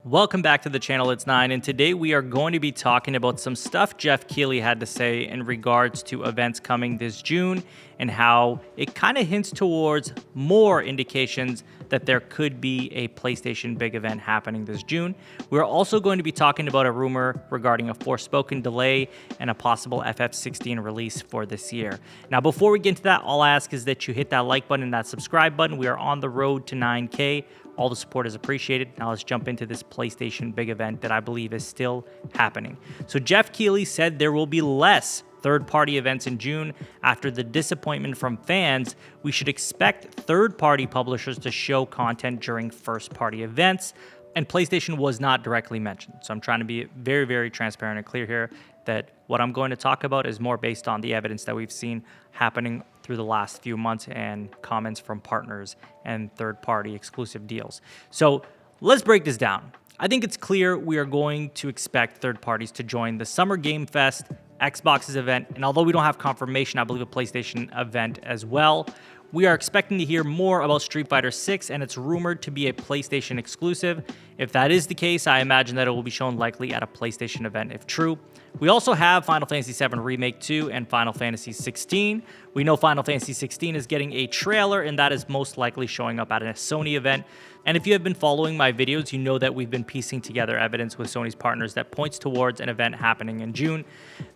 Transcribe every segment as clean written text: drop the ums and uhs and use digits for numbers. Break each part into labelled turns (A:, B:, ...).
A: Welcome back to the channel, it's 9, and today we are going to be talking about some stuff Geoff Keighley had to say in regards to events coming this June and how it kind of hints towards more indications that there could be a PlayStation big event happening this June. We're also going to be talking about a rumor regarding a Forspoken delay and a possible FF16 release for this year. Now, before we get into that, all I ask is that you hit that like button and that subscribe button. We are on the road to 9K. All the support is appreciated. Now let's jump into this PlayStation big event that I believe is still happening. So Geoff Keighley said there will be less third-party events in June. After the disappointment from fans, we should expect third-party publishers to show content during first-party events. And PlayStation was not directly mentioned. So I'm trying to be very, very transparent and clear here that what I'm going to talk about is more based on the evidence that we've seen happening through the last few months and comments from partners and third-party exclusive deals. So let's break this down. I think it's clear we are going to expect third parties to join the Summer Game Fest, Xbox's event, and although we don't have confirmation, I believe a PlayStation event as well. We are expecting to hear more about Street Fighter VI, and it's rumored to be a PlayStation exclusive. If that is the case, I imagine that it will be shown likely at a PlayStation event if true. We also have Final Fantasy VII Remake 2 and Final Fantasy XVI. We know Final Fantasy XVI is getting a trailer, and that is most likely showing up at a Sony event. And if you have been following my videos, you know that we've been piecing together evidence with Sony's partners that points towards an event happening in June.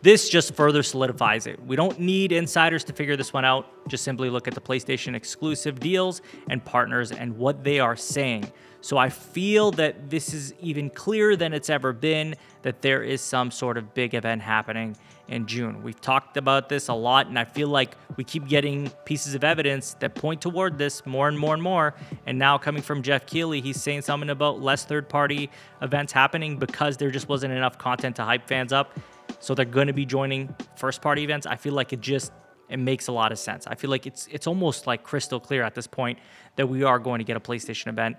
A: This just further solidifies it. We don't need insiders to figure this one out. Just simply look at the PlayStation exclusive deals and partners and what they are saying. So I feel that this is even clearer than it's ever been, that there is some sort of big event happening in June. We've talked about this a lot, and I feel like we keep getting pieces of evidence that point toward this more and more and more. And now coming from Geoff Keighley, he's saying something about less third-party events happening because there just wasn't enough content to hype fans up. So they're going to be joining first-party events. I feel like it makes a lot of sense. I feel like it's almost like crystal clear at this point that we are going to get a PlayStation event.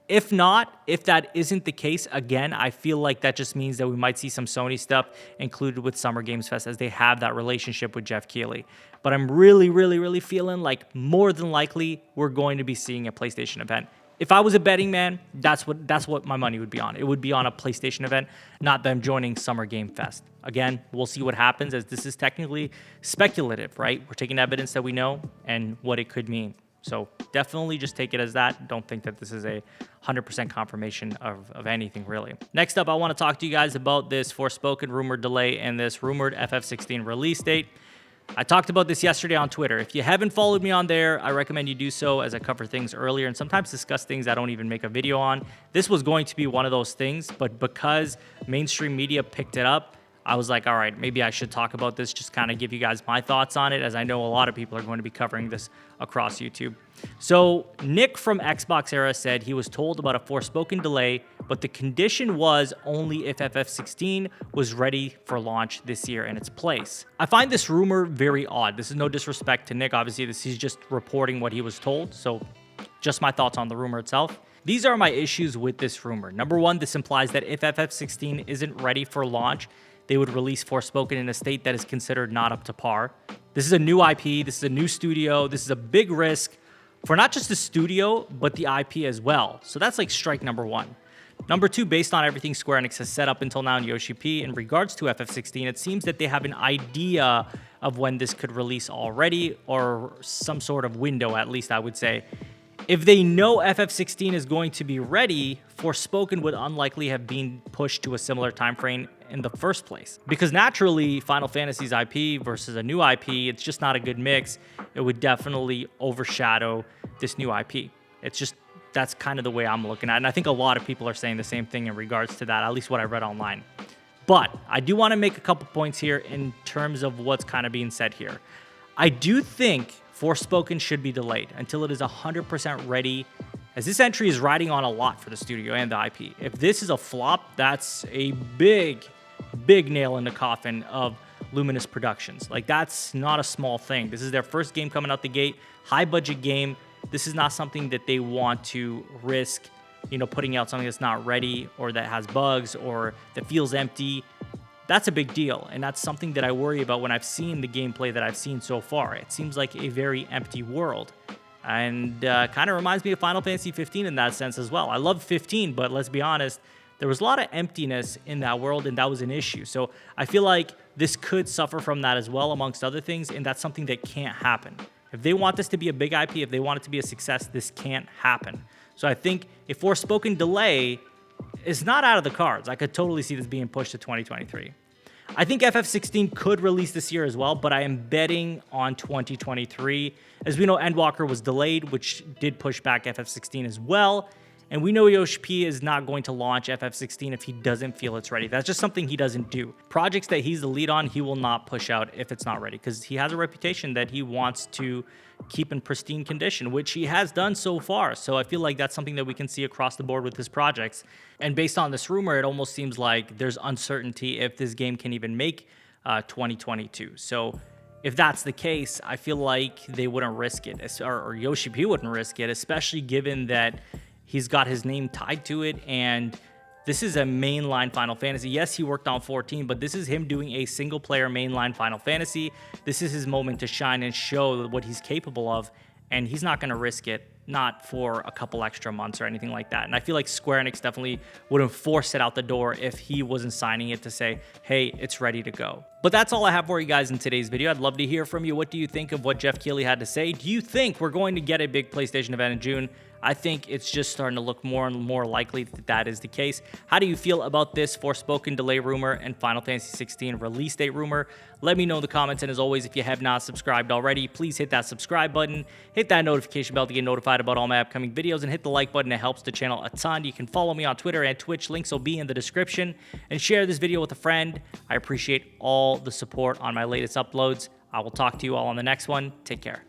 A: If not, if that isn't the case, again, I feel like that just means that we might see some Sony stuff included with Summer Games Fest as they have that relationship with Geoff Keighley. But I'm really feeling like more than likely we're going to be seeing a PlayStation event. If I was a betting man, that's what my money would be on. It would be on a PlayStation event, not them joining Summer Game Fest. Again, we'll see what happens as this is technically speculative, right? We're taking evidence that we know and what it could mean. So definitely just take it as that. Don't think that this is a 100% confirmation of anything, really. Next up, I want to talk to you guys about this Forspoken rumored delay and this rumored FF16 release date. I talked about this yesterday on Twitter. If you haven't followed me on there, I recommend you do so as I cover things earlier and sometimes discuss things I don't even make a video on. This was going to be one of those things, but because mainstream media picked it up, I was like, all right, maybe I should talk about this, just kind of give you guys my thoughts on it, as I know a lot of people are going to be covering this across YouTube. So Nick from Xbox Era said he was told about a Forspoken delay, but the condition was only if FF16 was ready for launch this year in its place. I find this rumor very odd. This is no disrespect to Nick. Obviously, he's just reporting what he was told. So just my thoughts on the rumor itself. These are my issues with this rumor. Number one, this implies that if FF16 isn't ready for launch, they would release Forspoken in a state that is considered not up to par. This is a new IP, this is a new studio, this is a big risk for not just the studio, but the IP as well. So that's like strike number one. Number two, based on everything Square Enix has set up until now in Yoshi P, in regards to FF16, it seems that they have an idea of when this could release already, or some sort of window at least, I would say. If they know FF16 is going to be ready, Forspoken would unlikely have been pushed to a similar time frame in the first place. Because naturally, Final Fantasy's IP versus a new IP, it's just not a good mix. It would definitely overshadow this new IP. It's just, that's kind of the way I'm looking at it. And I think a lot of people are saying the same thing in regards to that, at least what I read online. But I do want to make a couple points here in terms of what's kind of being said here. I do think Forspoken should be delayed until it is 100% ready, as this entry is riding on a lot for the studio and the IP. If this is a flop, that's a big nail in the coffin of Luminous Productions. Like, that's not a small thing. This is their first game coming out the gate, high budget game. This is not something that they want to risk, putting out something that's not ready or that has bugs or that feels empty. That's a big deal, and that's something that I worry about when I've seen the gameplay that I've seen so far. It seems like a very empty world, and kind of reminds me of Final Fantasy 15 in that sense as well. I love 15, but let's be honest, there was a lot of emptiness in that world, and that was an issue. So I feel like this could suffer from that as well, amongst other things, and that's something that can't happen. If they want this to be a big IP, if they want it to be a success, this can't happen. So I think a Forspoken delay is not out of the cards. I could totally see this being pushed to 2023. I think FF16 could release this year as well, but I am betting on 2023. As we know, Endwalker was delayed, which did push back FF16 as well. And we know Yoshi P is not going to launch FF16 if he doesn't feel it's ready. That's just something he doesn't do. Projects that he's the lead on, he will not push out if it's not ready, because he has a reputation that he wants to keep in pristine condition, which he has done so far. So I feel like that's something that we can see across the board with his projects. And based on this rumor, it almost seems like there's uncertainty if this game can even make 2022. So if that's the case, I feel like they wouldn't risk it, or Yoshi P wouldn't risk it, especially given that he's got his name tied to it, and this is a mainline Final Fantasy. Yes, he worked on 14, but this is him doing a single-player mainline Final Fantasy. This is his moment to shine and show what he's capable of, and he's not going to risk it, not for a couple extra months or anything like that. And I feel like Square Enix definitely wouldn't force it out the door if he wasn't signing it to say, hey, it's ready to go. But that's all I have for you guys in today's video. I'd love to hear from you. What do you think of what Geoff Keighley had to say? Do you think we're going to get a big PlayStation event in June? I think it's just starting to look more and more likely that that is the case. How do you feel about this Forspoken delay rumor and Final Fantasy 16 release date rumor? Let me know in the comments, and as always, if you have not subscribed already, please hit that subscribe button, hit that notification bell to get notified about all my upcoming videos, and hit the like button. It helps the channel a ton. You can follow me on Twitter and Twitch. Links will be in the description, and share this video with a friend. I appreciate all the support on my latest uploads. I will talk to you all on the next one. Take care.